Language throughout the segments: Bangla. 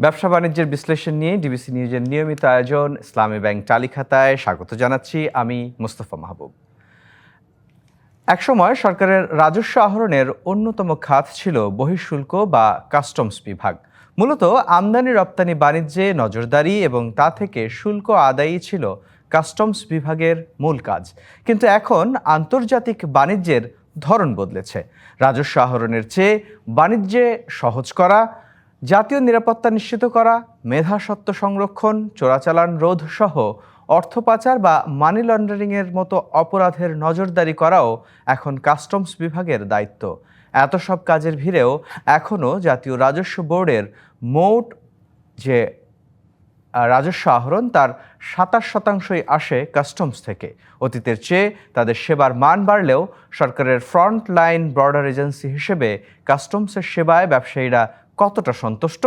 ব্যবসা বাণিজ্যের বিশ্লেষণ নিয়ে ডিবিসি নিউজের নিয়মিত আয়োজন ইসলামী ব্যাংক টালিখাতায় স্বাগত জানাচ্ছি আমি মুস্তফা মাহবুব। একসময় সরকারের রাজস্ব আহরণের অন্যতম খাত ছিল বহিঃশুল্ক বা কাস্টমস বিভাগ। মূলত আমদানি রপ্তানি বাণিজ্যে নজরদারি এবং তা থেকে শুল্ক আদায়ই ছিল কাস্টমস বিভাগের মূল কাজ। কিন্তু এখন আন্তর্জাতিক বাণিজ্যের ধরন বদলেছে। রাজস্ব আহরণের চেয়ে বাণিজ্যে সহজ করা, জাতীয় নিরাপত্তা নিশ্চিত করা, মেধাস্বত্ব সংরক্ষণ, চোরাচালান রোধ সহ অর্থ পাচার বা মানি লন্ডারিংয়ের মতো অপরাধের নজরদারি করাও এখন কাস্টমস বিভাগের দায়িত্ব। এত সব কাজের ভিড়েও এখনও জাতীয় রাজস্ব বোর্ডের মোট যে রাজস্ব আহরণ তার ২৭% আসে কাস্টমস থেকে। অতীতের চেয়ে তাদের সেবার মান বাড়লেও সরকারের ফ্রন্ট লাইন বর্ডার এজেন্সি হিসেবে কাস্টমসের সেবায় ব্যবসায়ীরা কতটা সন্তুষ্ট,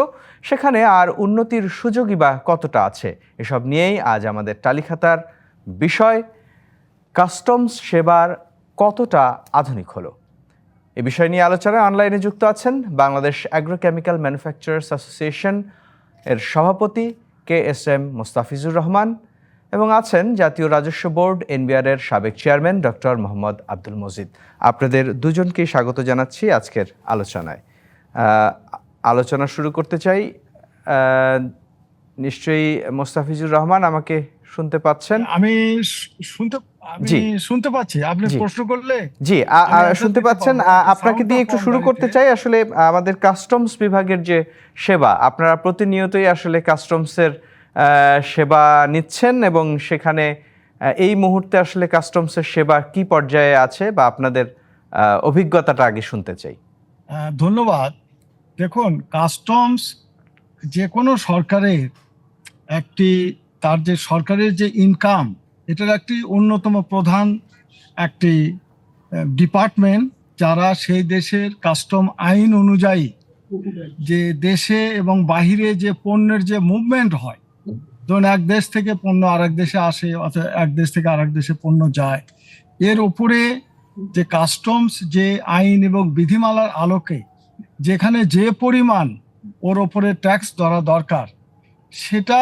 সেখানে আর উন্নতির সুযোগই বা কতটা আছে, এসব নিয়েই আজ আমাদের টালিখাতার বিষয় কাস্টমস সেবার কতটা আধুনিক হলো। এ বিষয় নিয়ে আলোচনায় অনলাইনে যুক্ত আছেন বাংলাদেশ অ্যাগ্রোকেমিক্যাল ম্যানুফ্যাকচারার্স অ্যাসোসিয়েশন এর সভাপতি KSM মোস্তাফিজুর রহমান এবং আছেন জাতীয় রাজস্ব বোর্ড NBR এর সাবেক চেয়ারম্যান ডক্টর মোহাম্মদ আব্দুল মজিদ। আপনাদের দুজনকেই স্বাগত জানাচ্ছি আজকের আলোচনায়। আলোচনা শুরু করতে চাই। নিশ্চয়ই মোস্তাফিজুর রহমান আমাকে শুনতে পাচ্ছেন? আমি শুনতে পাচ্ছি। আপনি প্রশ্ন করলে জি শুনতে পাচ্ছেন। আপনাকে দিয়ে একটু শুরু করতে চাই। আসলে আমাদের কাস্টমস বিভাগের যে সেবা, আপনারা প্রতিনিয়তই আসলে কাস্টমসের সেবা নিচ্ছেন এবং সেখানে এই মুহূর্তে আসলে কাস্টমসের সেবা কি পর্যায়ে আছে বা আপনাদের অভিজ্ঞতাটা আগে শুনতে চাই। ধন্যবাদ। দেখুন, কাস্টমস যে কোনো সরকারের তার যে সরকারের যে ইনকাম, এটার একটি অন্যতম প্রধান একটি ডিপার্টমেন্ট, যারা সেই দেশের কাস্টম আইন অনুযায়ী যে দেশে এবং বাহিরে যে পণ্যের যে মুভমেন্ট হয়, ধরুন এক দেশ থেকে পণ্য আরেক দেশে আসে অথবা এক দেশ থেকে আরেক দেশে পণ্য যায়, এর উপরে যে কাস্টমস যে আইন এবং বিধিমালার আলোকে যেখানে যে পরিমাণ ওর ওপরে ট্যাক্স ধরা দরকার, সেটা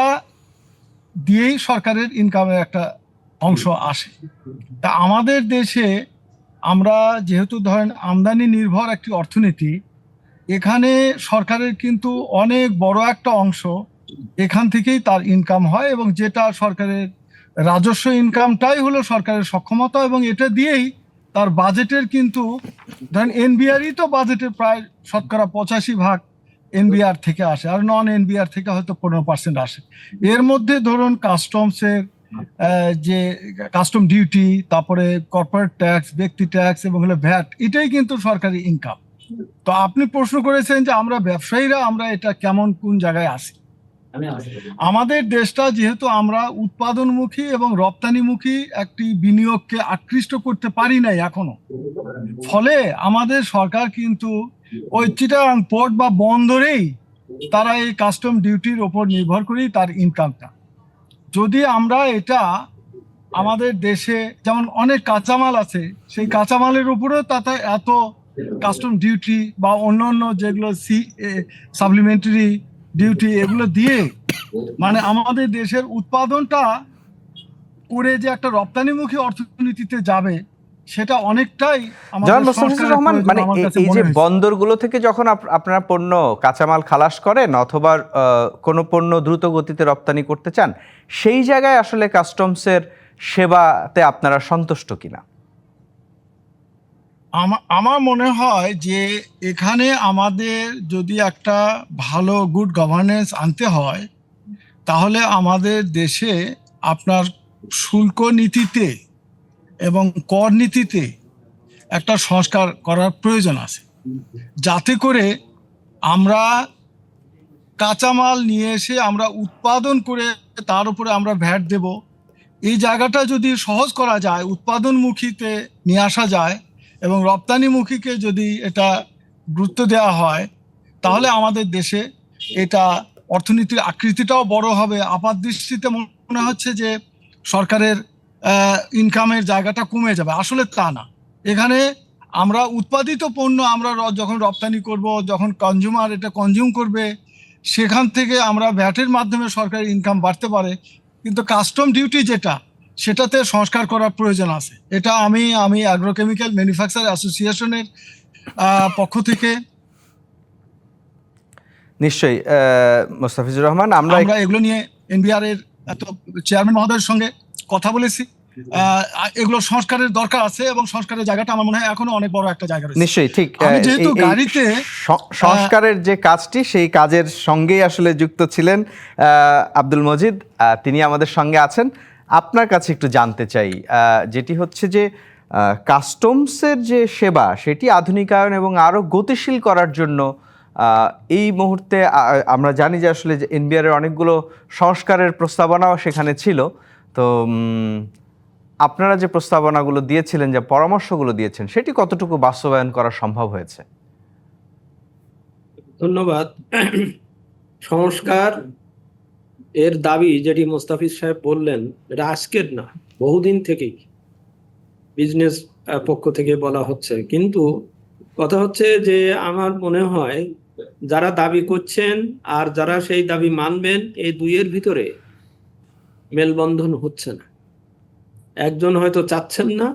দিয়েই সরকারের ইনকামের একটা অংশ আসে। তা আমাদের দেশে আমরা যেহেতু ধরেন আমদানি নির্ভর একটি অর্থনীতি, এখানে সরকারের কিন্তু অনেক বড় একটা অংশ এখান থেকেই তার ইনকাম হয়, এবং যেটা সরকারের রাজস্ব ইনকামটাই হলো সরকারের সক্ষমতা, এবং এটা দিয়েই তার বাজেটের কিন্তু ধরেন NBR-ই তো বাজেটের প্রায় 85% NBR থেকে আসে, আর নন NBR থেকে হয়তো 15% আসে। এর মধ্যে ধরুন কাস্টমসের যে কাস্টম ডিউটি, তারপরে কর্পোরেট ট্যাক্স, ব্যক্তি ট্যাক্স এবং হলো ভ্যাট, এটাই কিন্তু সরকারি ইনকাম। তো আপনি প্রশ্ন করেছেন যে আমরা ব্যবসায়ীরা আমরা এটা কেমন কোন জায়গায় আসি। আমাদের দেশটা যেহেতু আমরা উৎপাদনমুখী এবং রপ্তানিমুখী একটি বিনিয়োগকে আকৃষ্ট করতে পারি নাই এখনো, ফলে আমাদের সরকার কিন্তু ওই চিটাগাং পোর্ট বা বন্দরেই তারা এই কাস্টম ডিউটির ওপর নির্ভর করেই তার ইনকামটা। যদি আমরা এটা আমাদের দেশে যেমন অনেক কাঁচামাল আছে, সেই কাঁচামালের উপরেও তাতে এত কাস্টম ডিউটি বা অন্যান্য যেগুলো সাপ্লিমেন্টারি ডিউটি, এগুলো দিয়ে মানে আমাদের দেশের উৎপাদনটা করে যে একটা রপ্তানিমুখী অর্থনীতিতে যাবে, সেটা অনেকটাই রহমান, মানে এই যে বন্দরগুলো থেকে যখন আপনারা পণ্য কাঁচামাল খালাস করেন অথবা কোনো পণ্য দ্রুত গতিতে রপ্তানি করতে চান, সেই জায়গায় আসলে কাস্টমসের সেবাতে আপনারা সন্তুষ্ট কিনা? আমার মনে হয় যে এখানে আমাদের যদি একটা ভালো গুড গভর্নেন্স আনতে হয়, তাহলে আমাদের দেশে আপনার শুল্ক নীতিতে এবং কর নীতিতে একটা সংস্কার করার প্রয়োজন আছে, যাতে করে আমরা কাঁচামাল নিয়ে এসে আমরা উৎপাদন করে তার উপরে আমরা ভ্যাট দেব, এই জায়গাটা যদি সহজ করা যায়, উৎপাদনমুখীতে নিয়ে আসা যায় এবং রপ্তানিমুখীকে যদি এটা গুরুত্ব দেওয়া হয়, তাহলে আমাদের দেশে এটা অর্থনীতির আকৃতিটাও বড় হবে। আপাত দৃষ্টিতে মনে হচ্ছে যে সরকারের ইনকামের জায়গাটা কমে যাবে, আসলে তা না। এখানে আমরা উৎপাদিত পণ্য আমরা যখন রপ্তানি করব, যখন কনজিউমার এটা কনজিউম করবে, সেখান থেকে আমরা ভ্যাটের মাধ্যমে সরকারি ইনকাম বাড়তে পারে, কিন্তু কাস্টম ডিউটি যেটা, সেটাতে সংস্কার করার প্রয়োজন আছে। এটা আমি অ্যাগ্রোকেমিক্যাল ম্যানুফ্যাকচার অ্যাসোসিয়েশনের পক্ষ থেকে নিশ্চয়ই মোস্তাফিজুর রহমান, আমরা এগুলো নিয়ে এনবিআর এর চেয়ারম্যান মহোদয়ের সঙ্গে কথা বলেছি। এগুলো সংস্কারের দরকার আছে এবং সংস্কারের জায়গাটা আমার মনে হয় এখনো অনেক বড় একটা জায়গা রয়েছে। নিশ্চয়ই ঠিক। আমি যেহেতু গাড়িতে সংস্কারের যে কাজটি, সেই কাজের সঙ্গেই আসলে যুক্ত ছিলেন আব্দুল মজিদ, তিনি আমাদের সঙ্গে আছেন। আপনার কাছে একটু জানতে চাই, যেটি হচ্ছে যে কাস্টমসের যে সেবা, সেটি আধুনিকায়ন এবং আরও গতিশীল করার জন্য এই মুহূর্তে আমরা জানি যে আসলে এনবিআর এর অনেকগুলো সংস্কারের প্রস্তাবনাও সেখানে ছিল। তো আপনারা যে প্রস্তাবনাগুলো দিয়েছিলেন, যে পরামর্শগুলো দিয়েছেন, সেটি কতটুকু বাস্তবায়ন করা সম্ভব হয়েছে? ধন্যবাদ। সংস্কার এর দাবি যেটি মোস্তাফিজ সাহেব বললেন, এটা আজকের না, বহুদিন থেকেই বিজনেস পক্ষ থেকে বলা হচ্ছে। কিন্তু কথা হচ্ছে যে আমার মনে হয় যারা দাবি করছেন আর যারা সেই দাবি মানবেন, এই দুইয়ের ভিতরে মেলবন্ধন হচ্ছে না। একজন হয়তো চাচ্ছেন না,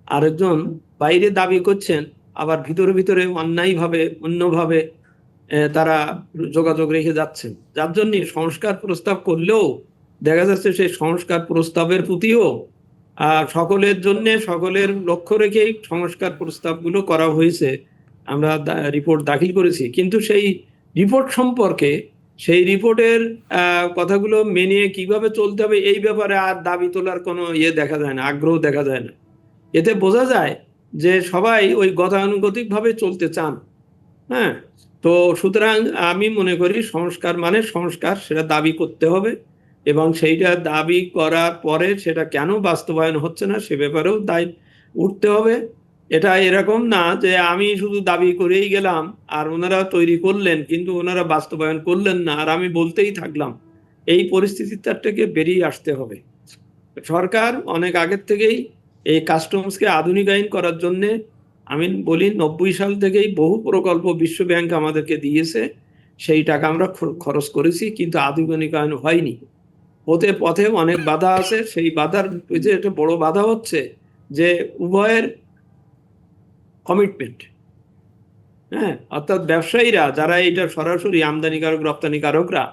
আরেকজন বাইরে দাবি করছেন, আবার ভিতরে ভিতরে অন্যায়ভাবে অন্যভাবে তারা যোগাযোগ রেখে যাচ্ছেন। যার জন্য সংস্কার প্রস্তাব করলেও দেখা যাচ্ছে সেই সংস্কার প্রস্তাবের প্রতিও সকলের জন্য সকলের লক্ষ্য রেখেই সংস্কার প্রস্তাবগুলো করা হয়েছে। আমরা রিপোর্ট দাখিল করেছি, কিন্তু সেই রিপোর্ট সম্পর্কে, সেই রিপোর্টের কথাগুলো মেনে কিভাবে চলতে হবে এই ব্যাপারে আর দাবি তোলার কোনো দেখা যায় না, আগ্রহ দেখা যায় না। এতে বোঝা যায় যে সবাই ওই গতানুগতিকভাবে চলতে চান। হ্যাঁ, তো সুতরাং আমি মনে করি সংস্কার মানে সংস্কার, সেটা দাবি করতে হবে এবং সেইটা দাবি করার পরে সেটা কেন বাস্তবায়ন হচ্ছে না সে ব্যাপারেও দায় উঠতে হবে। এটা এরকম না যে আমি শুধু দাবি করেই গেলাম আর ওনারা তৈরি করলেন কিন্তু ওনারা বাস্তবায়ন করলেন না আর আমি বলতেই থাকলাম। এই পরিস্থিতিটার থেকে বেরিয়ে আসতে হবে। সরকার অনেক আগের থেকেই এই কাস্টমসকে আধুনিকায়ন করার জন্যে, আমি বলি 90 সাল থেকেই বহু প্রকল্প বিশ্ব ব্যাংক আমাদেরকে দিয়েছে, সেই টাকা আমরা খরচ করেছি, কিন্তু আধুনিকায়ন হয়নি। পথে অনেক বাধা আছে। সেই বাধার যে একটা বড় বাধা হচ্ছে যে উভয়ের কমিটমেন্ট। হ্যাঁ, অর্থাৎ ব্যবসায়ীরা যারা এইটার সরাসরি আমদানিকারক রপ্তানিকারকরা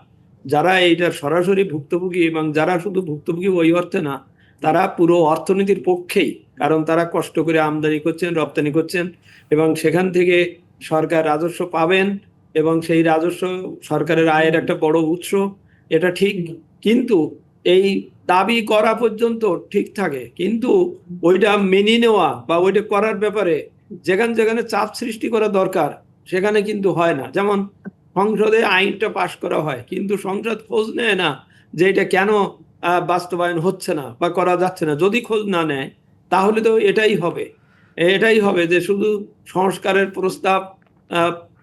যারা এইটার সরাসরি ভুক্তভোগী, এবং যারা শুধু ভুক্তভোগী ওই অর্থে না, তারা পুরো অর্থনীতির পক্ষেই, কারণ তারা কষ্ট করে আমদানি করছেন, রপ্তানি করছেন এবং সেখান থেকে সরকার রাজস্ব পাবেন এবং সেই রাজস্ব সরকারের আয়ের একটা বড় উৎস, এটা ঠিক। কিন্তু এই দাবি করা পর্যন্ত ঠিক থাকে, কিন্তু ওইটা মেনে নেওয়া বা ওইটা করার ব্যাপারে যেখানে যেখানে চাপ সৃষ্টি করা দরকার সেখানে কিন্তু হয় না। যেমন সংসদে আইনটা পাশ করা হয়, কিন্তু সংসদ খোঁজ নেয় না যে এটা কেন বাস্তবায়ন হচ্ছে না বা করা যাচ্ছে না। যদি খোঁজ না নেয় তাহলে তো এটাই হবে যে শুধু সংস্কারের প্রস্তাব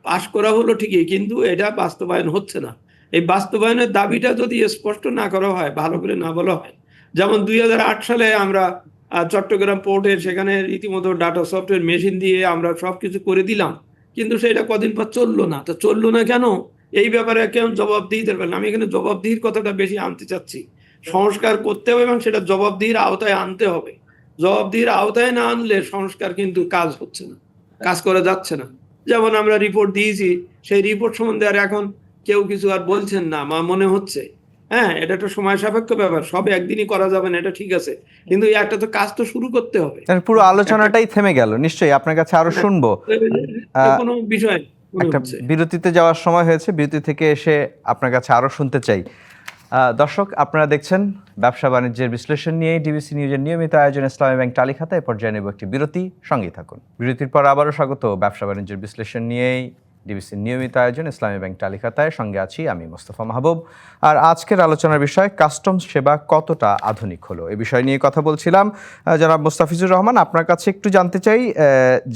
পাশ করা হলো ঠিকই, কিন্তু এটা বাস্তবায়ন হচ্ছে না। এই বাস্তবায়নের দাবিটা যদি স্পষ্ট না করা হয়, ভালো করে না বলা হয়, যেমন 2008 সালে আমরা চট্টগ্রাম পোর্টে সেখানে রীতিমতো ডাটা সফটওয়্যার মেশিন দিয়ে আমরা সবকিছু করে দিলাম, কিন্তু সেটা কদিন পর চললো না। তো চললো না কেন? এই ব্যাপারে কেউ জবাবদিহি দেবেন। আমি এখানে জবাবদিহির কথাটা বেশি আনতে চাচ্ছি। সংস্কার করতে হবে এবং সেটা জবাবদিহির আওতায় আনতে হবে। জবাবদিহির আওতায় না আনলে সংস্কার কিন্তু কাজ হচ্ছে না, কাজ করা যাচ্ছে না। যেমন আমরা রিপোর্ট দিয়েছি, সেই রিপোর্ট সম্বন্ধে আর এখন কেউ কিছু আর বলছেন না মনে হচ্ছে। হ্যাঁ, এটা একটা সময় সাপেক্ষ ব্যাপার, সব একদিনই করা যাবে না, এটা ঠিক আছে, কিন্তু একটা তো কাজ তো শুরু করতে হবে। পুরো আলোচনাটাই থেমে গেল। নিশ্চয়ই আপনার কাছে আরো শুনবো। কোনো বিষয় একটা বিরতিতে যাওয়ার সময় হয়েছে, বিরতি থেকে এসে আপনার কাছে আরো শুনতে চাই। দর্শক, আপনারা দেখছেন ব্যবসা বাণিজ্যের বিশ্লেষণ নিয়ে ডিবিসি নিউজের নিয়মিত আয়োজন ইসলামী ব্যাংক টালিখাতা। এ পর্যায়ে নেব একটি বিরতি, সঙ্গেই থাকুন। বিরতির পর আবারও স্বাগত ব্যবসা বাণিজ্যের বিশ্লেষণ নিয়েই ডিবিসির নিয়মিত আয়োজন ইসলামী ব্যাংক টালিখাতায়। সঙ্গে আছি আমি মোস্তফা মাহবুব। আর আজকের আলোচনার বিষয় কাস্টমস সেবা কতটা আধুনিক হলো, এই বিষয় নিয়ে কথা বলছিলাম। জনাব মোস্তাফিজুর রহমান, আপনার কাছে একটু জানতে চাই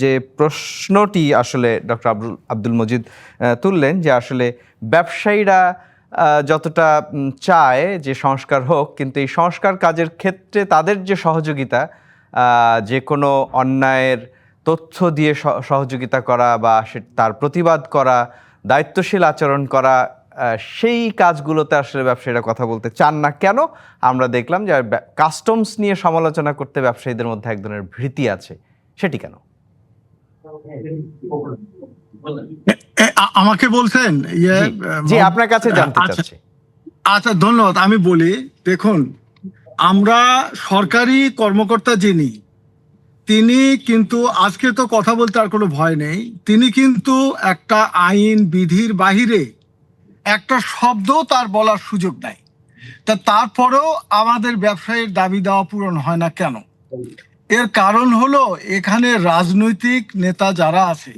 যে প্রশ্নটি আসলে ডক্টর আব্দুল মজিদ তুললেন, যে আসলে ব্যবসায়ীরা যতটা চায় যে সংস্কার হোক, কিন্তু এই সংস্কার কাজের ক্ষেত্রে তাদের যে সহযোগিতা, যে কোনো অন্যায়ের তথ্য দিয়ে সহযোগিতা করা বা তার প্রতিবাদ করা, দায়িত্বশীল আচরণ করা, সেই কাজগুলোতে আসলে ব্যবসায়ীরা কথা বলতে চান না কেন? আমরা দেখলাম যে কাস্টমস নিয়ে সমালোচনা করতে ব্যবসায়ীদের মধ্যে এক ধরনের ভীতি আছে, সেটি কেন? আমাকে বলছেন ইয়ে জি জি, আপনার কাছে জানতে আচ্ছা চাচ্ছি। আচ্ছা, ধন্যবাদ। আমি বলি, দেখুন, আমরা সরকারি কর্মকর্তা যিনি, তিনি কিন্তু আজকে তো কথা বলতে আর কোনো ভয় নেই। তিনি কিন্তু একটা আইন বিধির বাহিরে একটা শব্দ তার বলার সুযোগ নাই। তারপরেও আমাদের ব্যবসায়ীর দাবি দেওয়া পূরণ হয় না কেন? এর কারণ হলো, এখানে রাজনৈতিক নেতা যারা আছে,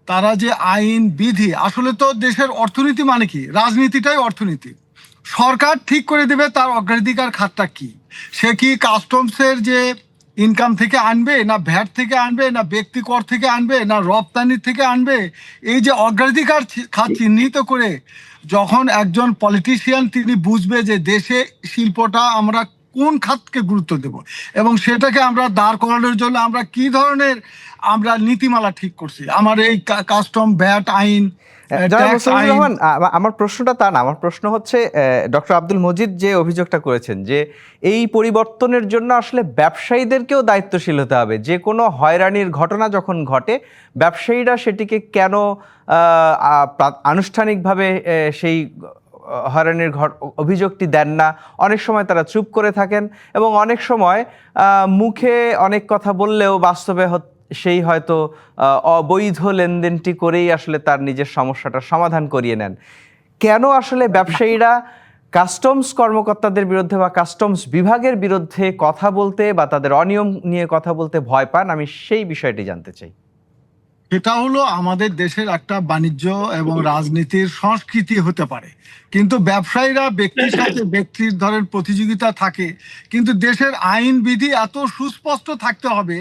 তারা যে আইন বিধি, আসলে তো দেশের অর্থনীতি মানে কি? রাজনীতিটাই অর্থনীতি। সরকার ঠিক করে দেবে তার অগ্রাধিকার খাতটা কি। সে কি কাস্টমসের যে ইনকাম থেকে আনবে, না ভ্যাট থেকে আনবে, না ব্যক্তি কর থেকে আনবে, না রপ্তানির থেকে আনবে? এই যে অগ্রাধিকার খাত চিহ্নিত করে যখন একজন পলিটিশিয়ান তিনি বুঝবে যে দেশে শিল্পটা আমরা কোন খাতকে গুরুত্ব দেব এবং সেটাকে আমরা দাঁড় করানোর জন্য আমরা কি ধরনের আমরা নীতিমালা ঠিক করছি, আমার এই কাস্টম ভ্যাট আইন, জনাব ট্যাক্স মোস্তাফিজুর আইন। রহমান, আমার প্রশ্নটা তা না, আমার প্রশ্ন হচ্ছে ডক্টর আব্দুল মজিদ যে অভিযোগটা করেছেন যে এই পরিবর্তনের জন্য আসলে ব্যবসায়ীদেরকেও দায়িত্বশীল হতে হবে। যে কোনো হয়রানির ঘটনা যখন ঘটে, ব্যবসায়ীরা সেটিকে কেন আনুষ্ঠানিকভাবে সেই হয়রানির অভিযোগটি দেন না? অনেক সময় তারা চুপ করে থাকেন এবং অনেক সময় মুখে অনেক কথা বললেও বাস্তবে সেই হয়তো অবৈধ লেনদেনটি করেই আসলে তার নিজের সমস্যাটার সমাধান করিয়ে নেন। কেন আসলে ব্যবসায়ীরা কাস্টমস কর্মকর্তাদের বিরুদ্ধে বা কাস্টমস বিভাগের বিরুদ্ধে কথা বলতে বা তাদের অনিয়ম নিয়ে কথা বলতে ভয় পান? আমি সেই বিষয়টি জানতে চাই। এটা হলো আমাদের দেশের একটা বাণিজ্য এবং রাজনীতির সংস্কৃতি হতে পারে, কিন্তু ব্যবসায়ীরা ব্যক্তির সাথে ব্যক্তির ধরেন প্রতিযোগিতা থাকে, কিন্তু দেশের আইন বিধি এত সুস্পষ্ট থাকতে হবে।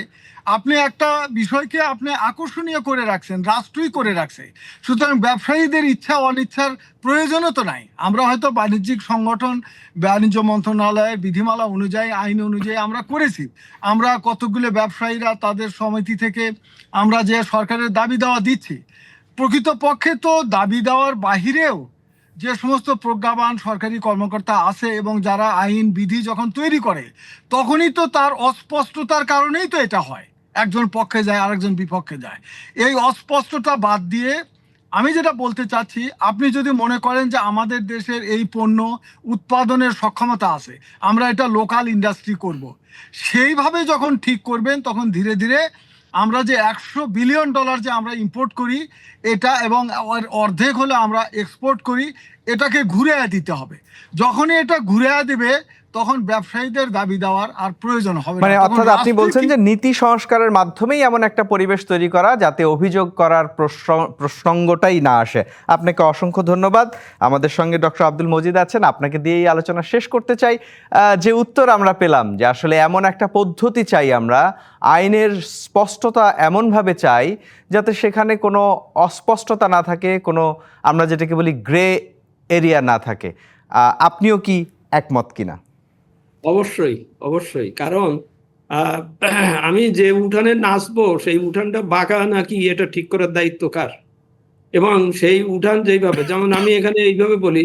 আপনি একটা বিষয়কে আপনি আকর্ষণীয় করে রাখছেন, রাষ্ট্রই করে রাখছে, সুতরাং ব্যবসায়ীদের ইচ্ছা অনিচ্ছার প্রয়োজনও তো নাই। আমরা হয়তো বাণিজ্যিক সংগঠন, বাণিজ্য মন্ত্রণালয়ের বিধিমালা অনুযায়ী, আইন অনুযায়ী আমরা করেছি। আমরা কতগুলো ব্যবসায়ীরা তাদের সমিতি থেকে আমরা যে সরকারের দাবি দেওয়া দিচ্ছি, প্রকৃতপক্ষে তো দাবি দেওয়ার বাহিরেও যে সমস্ত প্রজ্ঞাবান সরকারি কর্মকর্তা আছে এবং যারা আইন বিধি যখন তৈরি করে, তখনই তো তার অস্পষ্টতার কারণেই তো এটা হয়, একজন পক্ষে যায় আরেকজন বিপক্ষে যায়। এই অস্পষ্টতা বাদ দিয়ে আমি যেটা বলতে চাচ্ছি, আপনি যদি মনে করেন যে আমাদের দেশের এই পণ্য উৎপাদনের সক্ষমতা আছে, আমরা এটা লোকাল ইন্ডাস্ট্রি করব, সেইভাবে যখন ঠিক করবেন, তখন ধীরে ধীরে আমরা যে $100 বিলিয়ন যে আমরা ইম্পোর্ট করি এটা, এবং অর্ধেক হলে আমরা এক্সপোর্ট করি, এটাকে ঘুরে দিতে হবে। যখনই এটা ঘুরে দেবে, তখন ব্যবসায়ীদের দাবি দেওয়ার আর প্রয়োজন হবে না। মানে অর্থাৎ আপনি বলছেন যে নীতি সংস্কারের মাধ্যমেই এমন একটা পরিবেশ তৈরি করা যাতে অভিযোগ করার প্রসঙ্গটাই না আসে। আপনাকে অসংখ্য ধন্যবাদ। আমাদের সঙ্গে ডক্টর আব্দুল মজিদ আছেন, আপনাকে দিয়ে এই আলোচনা শেষ করতে চাই। যে উত্তর আমরা পেলাম যে আসলে এমন একটা পদ্ধতি চাই, আমরা আইনের স্পষ্টতা এমনভাবে চাই যাতে সেখানে কোনো অস্পষ্টতা না থাকে, কোনো আমরা যেটাকে বলি গ্রে এরিয়া না থাকে। আপনিও কি একমত কিনা? অবশ্যই, অবশ্যই। কারণ আহ, আমি যে উঠানে নাচবো সেই উঠানটা বাঁকা নাকি এটা ঠিক করার দায়িত্ব কার? এবং সেই উঠান যেইভাবে, যেমন আমি এখানে এইভাবে বলি,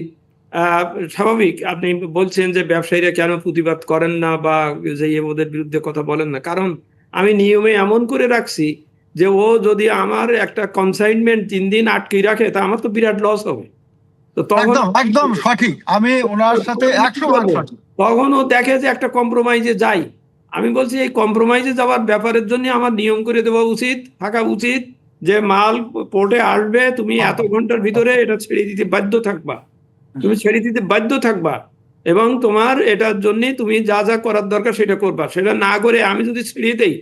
স্বাভাবিক আপনি বলছেন যে ব্যবসায়ীরা কেন প্রতিবাদ করেন না বা যে ওদের বিরুদ্ধে কথা বলেন না, কারণ আমি নিয়মে এমন করে রাখছি যে ও যদি আমার একটা কনসাইনমেন্ট 3 দিন আটকে রাখে তা আমার তো বিরাট লস হবে। তো তখন একদম একদম সঠিক, আমি ওনার সাথে 100% সঠিক। তখন ও দেখে যে একটা কম্প্রোমাইজে যাই। আমি বলছি এই কম্প্রোমাইজে যাওয়ার ব্যাপারের জন্য আমার নিয়ম করে দেওয়া উচিত, থাকা উচিত যে মাল পোর্টে আসবে, তুমি এত ঘন্টার ভিতরে এটা ছেড়ে দিতে বাধ্য থাকবা, তুমি ছেড়ে দিতে বাধ্য থাকবা এবং তোমার এটার জন্য তুমি যা যা করার দরকার সেটা করবা। সেটা না করে আমি যদি ছেড়ে দেই,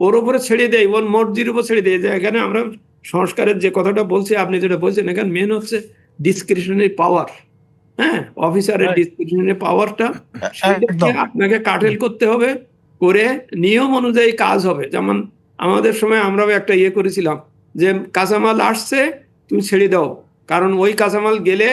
ওর উপরে ছেড়ে দেই, ওর মর্জির উপর ছেড়ে দেই, যে এখানে আমরা সংস্কারের যে কথাটা বলছি, আপনি যেটা বলছেন, এখানে মেন হচ্ছে ডিসক্রিশনারি পাওয়ার। হ্যাঁ, অফিসারের ডিসক্রিশনারি পাওয়ারটা একদম আপনাকে কাটেল করতে হবে, করে নিয়ম অনুযায়ী কাজ হবে। যেমন আমাদের সময় আমরাও একটা ইয়ে করেছিলাম যে কাঁচামাল আসছে তুমি ছেড়ে দাও, কারণ ওই কাঁচামাল গেলে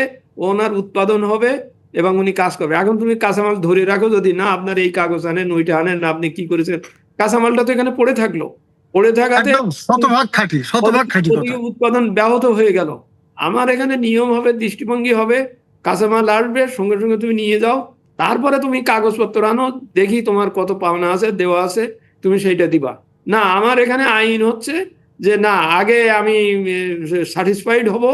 ওনার উৎপাদন হবে এবং উনি কাজ করবে। এখন তুমি কাঁচামাল ধরে রাখো, যদি না আপনার এই কাগজ আনেন, ওইটা আনেন না, আপনি কি করেছেন, কাঁচামালটা তো এখানে পড়ে থাকলো, পড়ে থাকাতে একদম শতভাগ খাঁটি কথা। উৎপাদন ব্যাহত হয়ে গেল। আমার এখানে নিয়ম হবে, দৃষ্টিভঙ্গি হবে, কাঁচামাল আসবে, সঙ্গে সঙ্গে তুমি নিয়ে যাও, তারপরে তুমি কাগজপত্র আনো, দেখি তোমার কত পাওনা আছে, দেওয়া আছে, তুমি সেইটা দিবা। না, আমার এখানে আইন হচ্ছে যে না, আগে আমি স্যাটিসফাইড হব,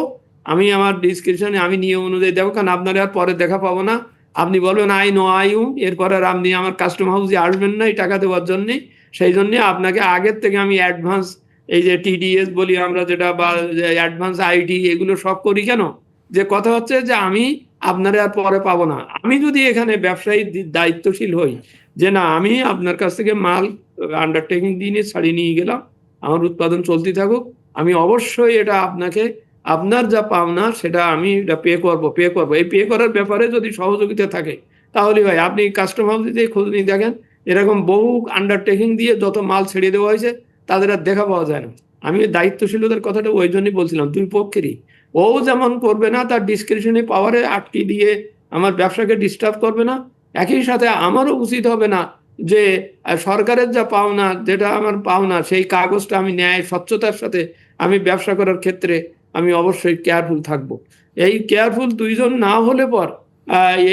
আমি আমার ডিসক্রিপশনে আমি নিয়ম অনুযায়ী দেবো, কারণ আপনার আর পরে দেখা পাবো না। আপনি বলবেন আই নো আইউ, এরপরে আর আপনি আমার কাস্টম হাউসে আসবেন না এই টাকা দেওয়ার জন্যে। সেই জন্যে আপনাকে আগের থেকে আমি অ্যাডভান্স, এই যে টিডিএস বলি আমরা যেটা, বা অ্যাডভান্স আইডি, এগুলো সব করি কেন? যে কথা হচ্ছে যে আমি আপনার আর পরে পাবো না। আমি যদি এখানে ব্যবসায়ী দায়িত্বশীল হই যে না, আমি আপনার কাছ থেকে মাল আন্ডারটেকিং দিয়ে ছাড়িয়ে নিয়ে গেলাম, আমার উৎপাদন চলতে থাকুক, আমি অবশ্যই এটা আপনাকে, আপনার যা পাওনা সেটা আমি এটা পে করবো। এই পে করার ব্যাপারে যদি সহযোগিতা থাকে, তাহলে ভাই আপনি কাস্টম হাউসে দিয়ে খোঁজ নিয়ে দেখেন, এরকম বহু আন্ডারটেকিং দিয়ে যত মাল ছেড়ে দেওয়া হয়েছে তাদের আর দেখা পাওয়া যায় না। আমি দায়িত্বশীলতার কথাটা ওই জন্যই বলছিলাম, দুই পক্ষেরই। ও যেমন করবে না, তার ডিসক্রিপশনে পাওয়ারে আটকে দিয়ে আমার ব্যবসাকে ডিস্টার্ব করবে না, একই সাথে আমারও উচিত হবে না যে সরকারের যা পাওনা, যেটা আমার পাওনা, সেই কাগজটা আমি ন্যায় স্বচ্ছতার সাথে আমি ব্যবসা করার ক্ষেত্রে আমি অবশ্যই কেয়ারফুল থাকবো। এই কেয়ারফুল দুইজন না হলে পর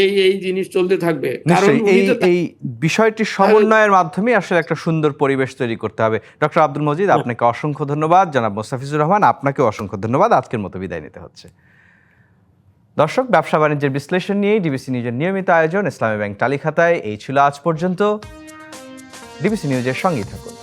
এই এই জিনিস চলতে থাকবে। কারণ নিশ্চয়ই এই বিষয়টির সমন্বয়ের মাধ্যমে আসলে একটা সুন্দর পরিবেশ তৈরি করতে হবে। ডক্টর আব্দুল মজিদ, আপনাকে অসংখ্য ধন্যবাদ। জনাব মোস্তাফিজুর রহমান, আপনাকেও অসংখ্য ধন্যবাদ। আজকের মতো বিদায় নিতে হচ্ছে। দর্শক, ব্যবসা বাণিজ্যের বিশ্লেষণ নিয়ে ডিবিসি নিউজের নিয়মিত আয়োজন ইসলামী ব্যাংক টালিখাতায় এই ছিল আজ পর্যন্ত। ডিবিসি নিউজের সঙ্গেই থাকুন।